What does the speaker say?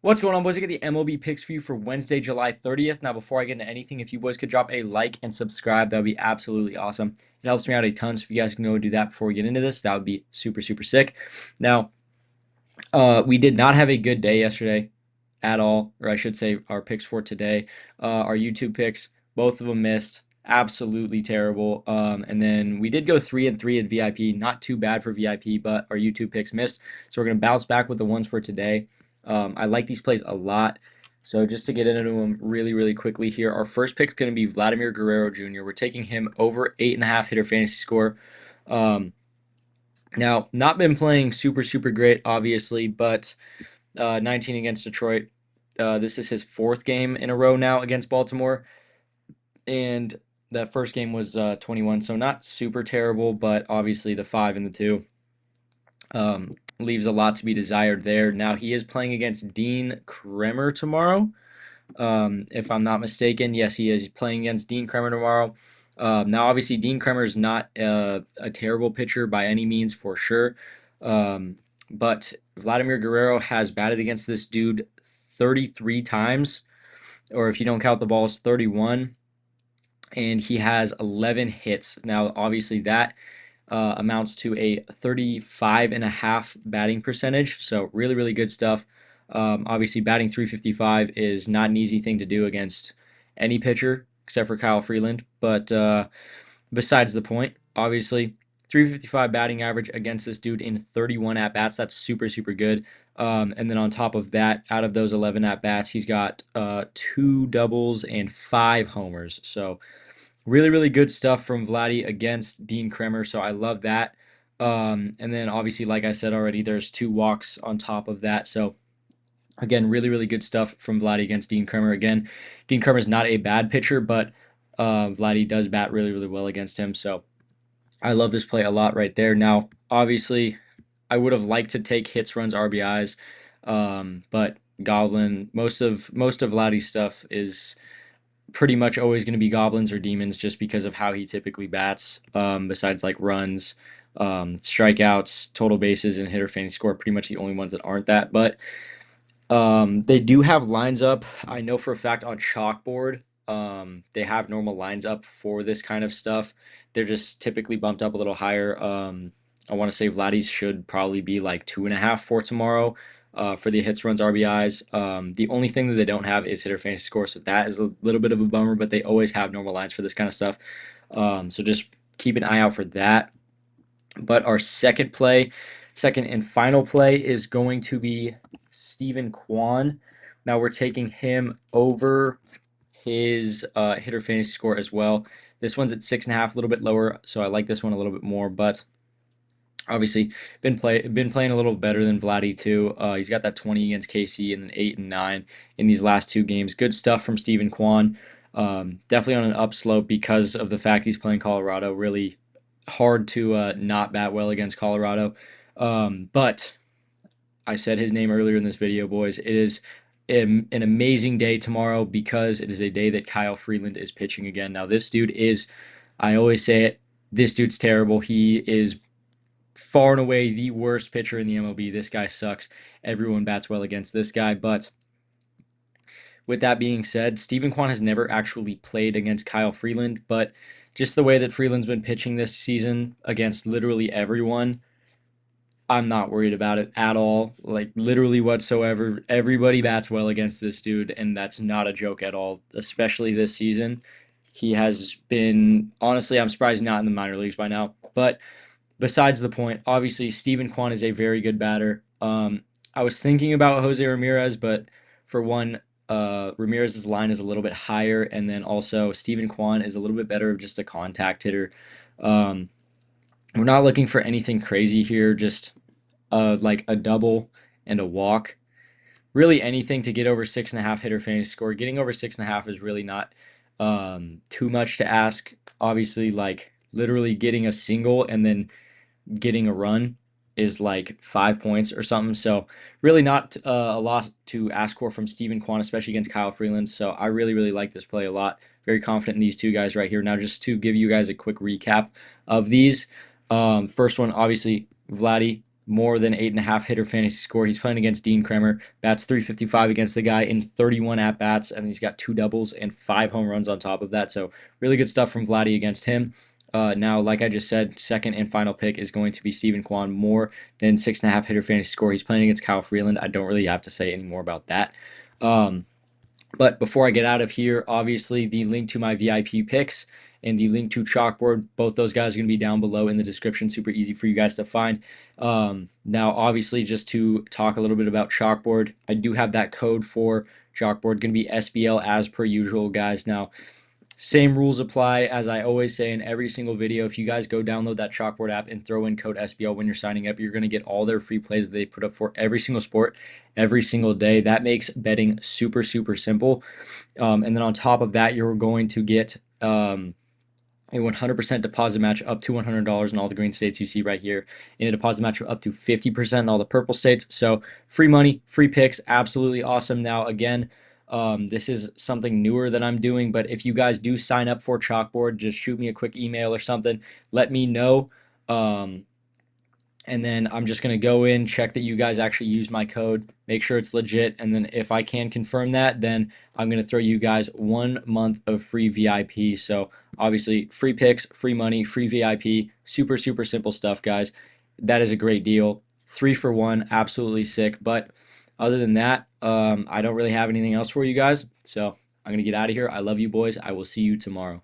What's going on, boys? I got the MLB picks for you for Wednesday, July 30th. Now, before I get into anything, if you boys could drop a like and subscribe, that would be absolutely awesome. It helps me out a ton, so if you guys can go do that before we get into this, that would be super, super sick. Now, we did not have a good day yesterday at all, or I should say our picks for today. Our YouTube picks, both of them missed. Absolutely terrible. And then we did go 3-3 at VIP. Not too bad for VIP, but our YouTube picks missed. So we're going to bounce back with the ones for today. I like these plays a lot. So just to get into them really, really quickly here, our first pick is going to be Vladimir Guerrero Jr. We're taking him over 8.5 hitter fantasy score. Now, not been playing super, super great, obviously, but 19 against Detroit. This is his fourth game in a row now against Baltimore. And that first game was 21, so not super terrible, but obviously the 5 and the 2 leaves a lot to be desired there. Now, he is playing against Dean Kremer tomorrow, if I'm not mistaken. Yes, he is. He's playing against Dean Kremer tomorrow. Now, obviously, Dean Kremer is not a terrible pitcher by any means, for sure. But Vladimir Guerrero has batted against this dude 33 times, or if you don't count the balls, 31, and he has 11 hits. Now, obviously, that amounts to a 35.5 batting percentage, so really, really good stuff. Obviously, batting 355 is not an easy thing to do against any pitcher except for Kyle Freeland, but besides the point, obviously, 355 batting average against this dude in 31 at bats. That's super, super good. And then on top of that, out of those 11 at bats, he's got 2 doubles and 5 homers. So really, really good stuff from Vladdy against Dean Kremer. So I love that. And then obviously, like I said already, there's 2 walks on top of that. So again, really, really good stuff from Vladdy against Dean Kremer. Again, Dean Kremer is not a bad pitcher, but Vladdy does bat really, really well against him. So I love this play a lot right there. Now, obviously, I would have liked to take hits, runs, RBIs, but Goblin, most of Vladdy's stuff is pretty much always going to be goblins or demons just because of how he typically bats. Besides like runs, strikeouts, total bases, and hitter fantasy score, pretty much the only ones that aren't that. But they do have lines up. I know for a fact on chalkboard, they have normal lines up for this kind of stuff. They're just typically bumped up a little higher. I want to say Vladdy's should probably be like 2.5 for tomorrow. For the hits, runs, RBIs. The only thing that they don't have is hitter fantasy score, so that is a little bit of a bummer, but they always have normal lines for this kind of stuff. So just keep an eye out for that. But our second and final play is going to be Stephen Kwan. Now we're taking him over his hitter fantasy score as well. This one's at 6.5, a little bit lower, so I like this one a little bit more, but obviously been playing a little better than Vladdy too. He's got that 20 against KC and then 8 and 9 in these last 2 games. Good stuff from Stephen Kwan. Definitely on an upslope because of the fact he's playing Colorado. Really hard to not bat well against Colorado. But I said his name earlier in this video, boys. It is an amazing day tomorrow because it is a day that Kyle Freeland is pitching again. Now, this dude is, I always say it, this dude's terrible. He is far and away the worst pitcher in the MLB. This guy sucks. Everyone bats well against this guy. But with that being said, Stephen Kwan has never actually played against Kyle Freeland, but just the way that Freeland's been pitching this season against literally everyone, I'm not worried about it at all. Like, literally whatsoever. Everybody bats well against this dude, and that's not a joke at all, especially this season. He has been, honestly, I'm surprised he's not in the minor leagues by now. But besides the point, obviously, Stephen Kwan is a very good batter. I was thinking about Jose Ramirez, but for one, Ramirez's line is a little bit higher, and then also Stephen Kwan is a little bit better of just a contact hitter. Um, we're not looking for anything crazy here, just like a double and a walk. Really anything to get over 6.5 hitter fantasy score. Getting over 6.5 is really not too much to ask. Obviously, like literally getting a single and then getting a run is like 5 points or something. So really not a lot to ask for from Stephen Kwan, especially against Kyle Freeland. So I really, really like this play a lot. Very confident in these 2 guys right here. Now, just to give you guys a quick recap of these. First one, obviously, Vladdy. more than 8.5 hitter fantasy score. He's playing against Dean Kremer, bats 355 against the guy in 31 at bats, and he's got 2 doubles and 5 home runs on top of that. So really good stuff from Vladdy against him. Now, like I just said, second and final pick is going to be Steven Kwan, more than 6.5 hitter fantasy score. He's playing against Kyle Freeland. I don't really have to say any more about that. But before I get out of here, obviously the link to my VIP picks and the link to Chalkboard, both those guys are going to be down below in the description. Super easy for you guys to find. Now, obviously, just to talk a little bit about Chalkboard, I do have that code for Chalkboard, going to be SBL as per usual, guys. Now, same rules apply as I always say in every single video. If you guys go download that Chalkboard app and throw in code SBL when you're signing up, you're going to get all their free plays that they put up for every single sport, every single day. That makes betting super, super simple. And then on top of that, you're going to get a 100% deposit match up to $100 in all the green states you see right here, and a deposit match up to 50% in all the purple states. So free money, free picks, absolutely awesome. Now, again, this is something newer that I'm doing, but if you guys do sign up for Chalkboard, just shoot me a quick email or something. Let me know. And then I'm just going to go in, check that you guys actually use my code, make sure it's legit. And then if I can confirm that, then I'm going to throw you guys 1 month of free VIP. So obviously free picks, free money, free VIP, super, super simple stuff, guys. That is a great deal. 3 for 1, absolutely sick. But other than that, I don't really have anything else for you guys. So I'm going to get out of here. I love you boys. I will see you tomorrow.